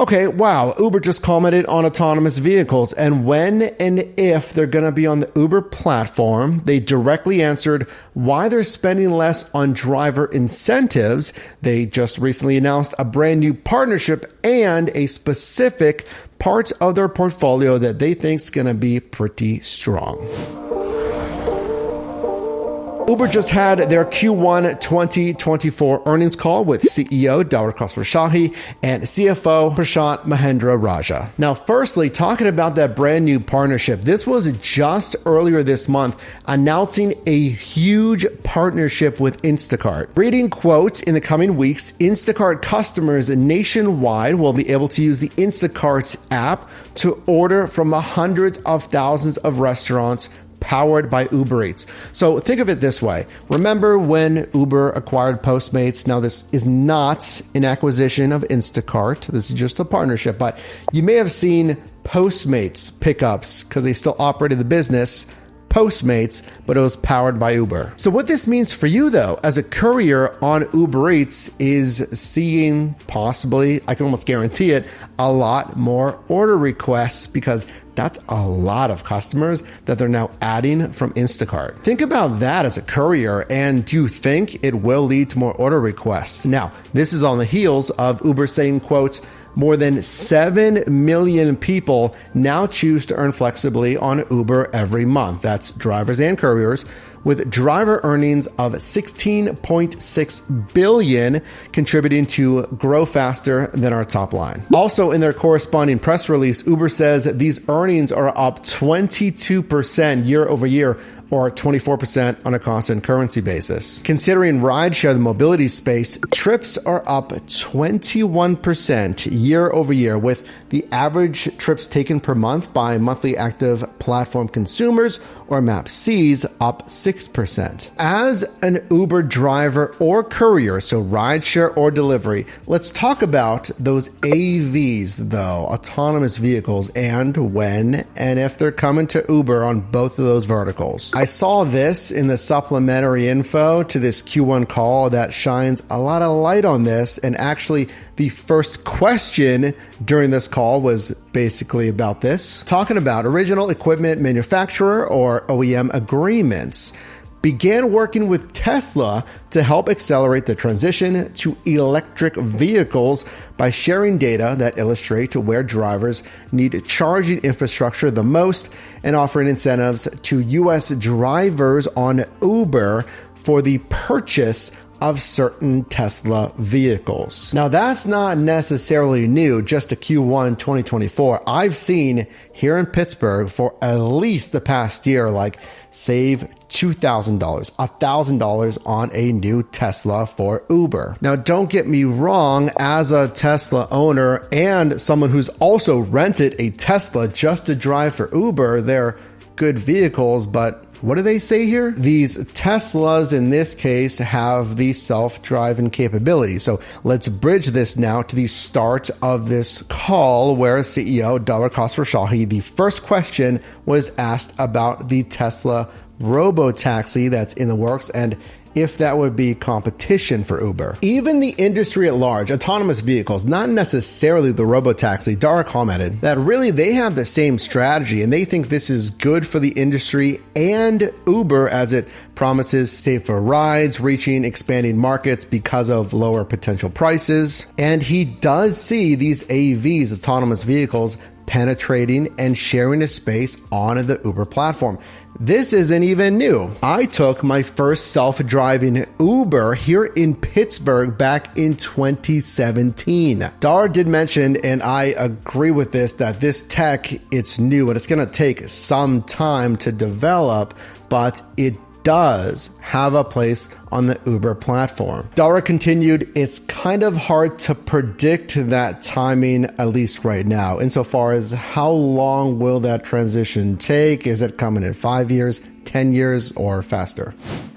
Okay, wow, Uber just commented on autonomous vehicles and when and if they're going to be on the Uber platform. They directly answered why they're spending less on driver incentives. They just recently announced a brand new partnership and a specific part of their portfolio that they think is going to be pretty strong. Uber just had their Q1 2024 earnings call with CEO Dara Khosrowshahi and CFO Prashant Mahendra-Rajah. Now, firstly, talking about that brand new partnership, this was just earlier this month announcing a huge partnership with Instacart. Reading quotes, in the coming weeks, Instacart customers nationwide will be able to use the Instacart app to order from hundreds of thousands of restaurants powered by Uber Eats. So think of it this way. Remember when Uber acquired Postmates? Now, this is not an acquisition of Instacart. This is just a partnership, but you may have seen Postmates pickups because they still operated the business, Postmates, but it was powered by Uber. So what this means for you though, as a courier on Uber Eats, is seeing possibly, I can almost guarantee it, a lot more order requests because that's a lot of customers that they're now adding from Instacart. Think about that as a courier, and do you think it will lead to more order requests? Now, this is on the heels of Uber saying, quotes, more than 7 million people now choose to earn flexibly on Uber every month. That's drivers and couriers, with driver earnings of $16.6 billion, contributing to grow faster than our top line. Also, in their corresponding press release, Uber says that these earnings are up 22% year over year, or 24% on a constant currency basis. Considering rideshare, the mobility space, trips are up 21% year over year, with the average trips taken per month by monthly active platform consumers, or MAPCs, up 6%. As an Uber driver or courier, so rideshare or delivery, let's talk about those AVs though, autonomous vehicles, and when and if they're coming to Uber on both of those verticals. I saw this in the supplementary info to this Q1 call that shines a lot of light on this, and actually the first question during this call was basically about this, talking about original equipment manufacturer or OEM agreements. Began working with Tesla to help accelerate the transition to electric vehicles by sharing data that illustrate where drivers need charging infrastructure the most and offering incentives to U.S. drivers on Uber for the purchase of certain Tesla vehicles. Now, that's not necessarily new, just to Q1 2024. I've seen here in Pittsburgh for at least the past year, like save $2,000, $1,000 on a new Tesla for Uber. Now, don't get me wrong, as a Tesla owner and someone who's also rented a Tesla just to drive for Uber, they're good vehicles, but what do they say here? These Teslas, in this case, have the self-driving capability. So let's bridge this now to the start of this call where CEO Dara Khosrowshahi, the first question was asked about the Tesla Robotaxi that's in the works and if that would be competition for Uber. Even the industry at large, autonomous vehicles, not necessarily the Robotaxi, Dara commented that really they have the same strategy and they think this is good for the industry and Uber as it promises safer rides, reaching expanding markets because of lower potential prices. And he does see these AVs, autonomous vehicles, penetrating and sharing a space on the Uber platform. This isn't even new. I took my first self-driving Uber here in Pittsburgh back in 2017. Dara did mention, and I agree with this, that this tech, it's new and it's going to take some time to develop, but it does have a place on the Uber platform. Dara continued, it's kind of hard to predict that timing, at least right now, insofar as how long will that transition take? Is it coming in 5 years, 10 years, or faster?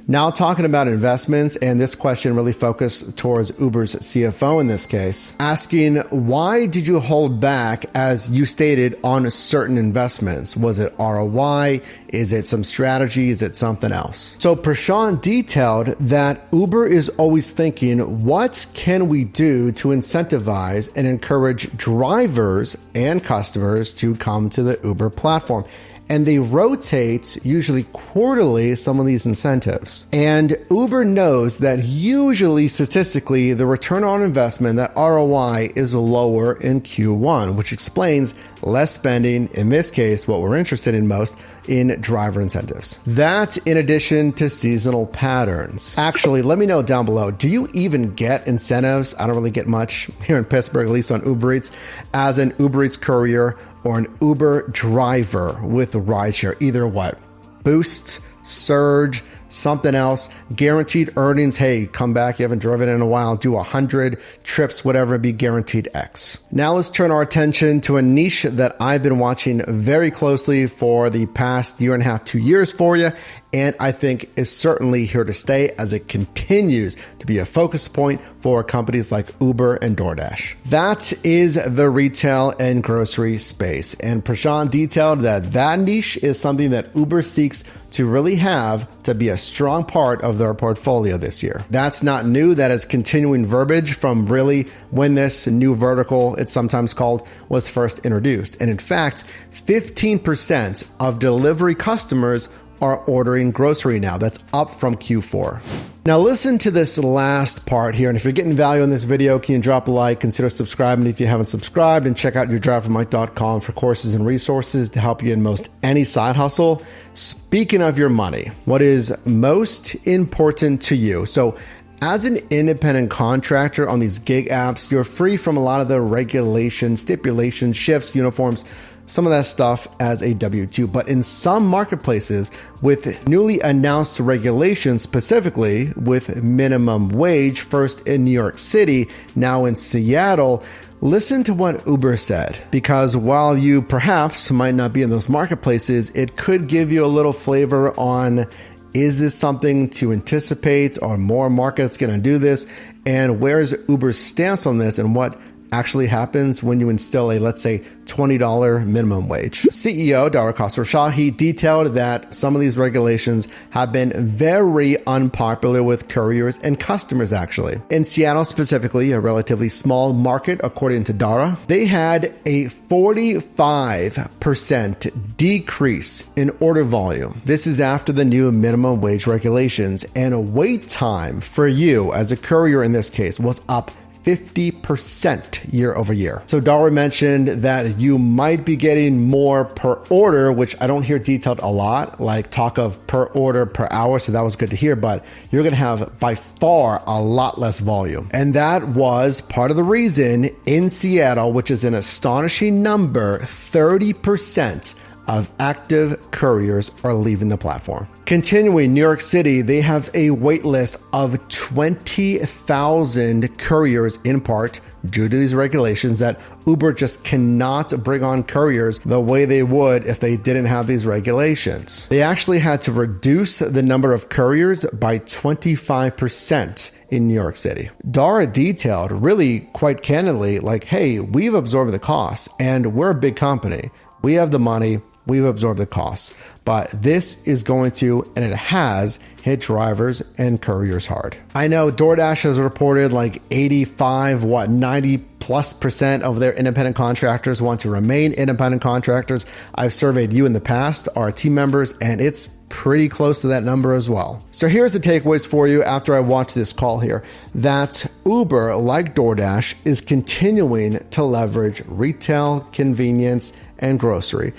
Now talking about investments, and this question really focused towards Uber's CFO in this case, asking why did you hold back as you stated on certain investments? Was it ROI? Is it some strategy? Is it something else? So Prashant detailed that Uber is always thinking, what can we do to incentivize and encourage drivers and customers to come to the Uber platform? And they rotate, usually quarterly, some of these incentives. And Uber knows that usually, statistically, the return on investment, that ROI, is lower in Q1, which explains less spending, in this case, what we're interested in most, in driver incentives. That in addition to seasonal patterns. Actually, let me know down below, do you even get incentives? I don't really get much here in Pittsburgh, at least on Uber Eats, as an Uber Eats courier or an Uber driver with a rideshare. Either what? Boost, surge, something else, guaranteed earnings. Hey, come back, you haven't driven in a while, do 100 trips, whatever, be guaranteed X. Now let's turn our attention to a niche that I've been watching very closely for the past year and a half, 2 years for you, and I think is certainly here to stay as it continues to be a focus point for companies like Uber and DoorDash. That is the retail and grocery space. And Prashant detailed that that niche is something that Uber seeks to really have to be a strong part of their portfolio this year. That's not new. That is continuing verbiage from really when this new vertical, it's sometimes called, was first introduced. And in fact, 15% of delivery customers are ordering grocery now. That's up from Q4. Now listen to this last part here, and if you're getting value in this video, can you drop a like, consider subscribing if you haven't subscribed, and check out yourdrivermike.com for courses and resources to help you in most any side hustle. Speaking of your money, what is most important to you? So as an independent contractor on these gig apps, you're free from a lot of the regulations, stipulations, shifts, uniforms, some of that stuff as a W-2. But in some marketplaces with newly announced regulations, specifically with minimum wage, first in New York City, now in Seattle, listen to what Uber said, because while you perhaps might not be in those marketplaces, it could give you a little flavor on, is this something to anticipate? Are more markets going to do this? And where's Uber's stance on this, and what actually happens when you instill a, let's say, $20 minimum wage? CEO Dara Khosrowshahi detailed that some of these regulations have been very unpopular with couriers and customers actually. In Seattle specifically, a relatively small market according to Dara, they had a 45% decrease in order volume. This is after the new minimum wage regulations, and wait time for you as a courier in this case was up 50% year over year. So Dara mentioned that you might be getting more per order, which I don't hear detailed a lot, like talk of per order per hour. So that was good to hear, but you're going to have by far a lot less volume. And that was part of the reason in Seattle, which is an astonishing number, 30% of active couriers are leaving the platform. Continuing, New York City, they have a wait list of 20,000 couriers, in part due to these regulations that Uber just cannot bring on couriers the way they would if they didn't have these regulations. They actually had to reduce the number of couriers by 25% in New York City. Dara detailed really quite candidly, like, hey, we've absorbed the costs and we're a big company. We have the money. We've absorbed the costs, but this is going to, and it has, hit drivers and couriers hard. I know DoorDash has reported like 90+% of their independent contractors want to remain independent contractors. I've surveyed you in the past, our team members, and it's pretty close to that number as well. So here's the takeaways for you after I watched this call here, that Uber, like DoorDash, is continuing to leverage retail, convenience, and grocery.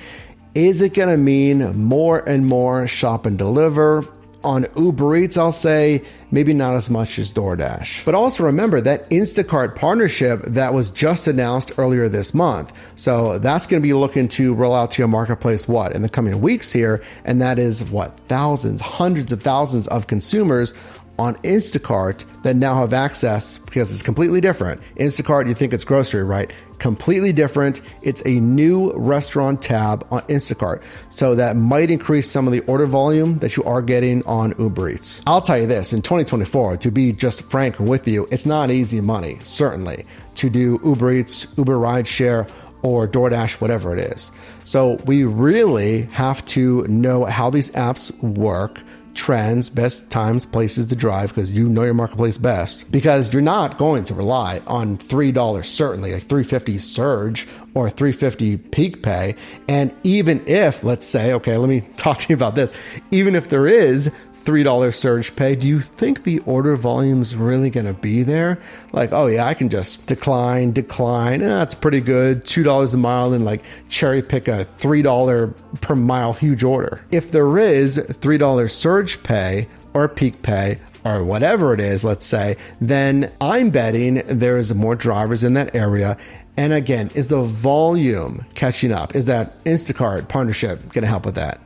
Is it going to mean more and more shop and deliver? On Uber Eats, I'll say maybe not as much as DoorDash. But also remember that Instacart partnership that was just announced earlier this month. So that's going to be looking to roll out to your marketplace, what, in the coming weeks here. And that is what, thousands, hundreds of thousands of consumers on Instacart that now have access, because it's completely different. Instacart, you think it's grocery, right? Completely different. It's a new restaurant tab on Instacart. So that might increase some of the order volume that you are getting on Uber Eats. I'll tell you this, in 2024, to be just frank with you, it's not easy money, certainly, to do Uber Eats, Uber Rideshare, or DoorDash, whatever it is. So we really have to know how these apps work, trends, best times, places to drive, because you know your marketplace best. Because you're not going to rely on $3, certainly, like $3.50 surge or $3.50 peak pay. And even if, let's say, okay, let me talk to you about this. Even if there is $3 surge pay, do you think the order volume's really going to be there? Like, oh yeah, I can just decline. That's pretty good. $2 a mile and like cherry pick a $3 per mile huge order. If there is $3 surge pay or peak pay or whatever it is, let's say, then I'm betting there's more drivers in that area. And again, is the volume catching up? Is that Instacart partnership going to help with that?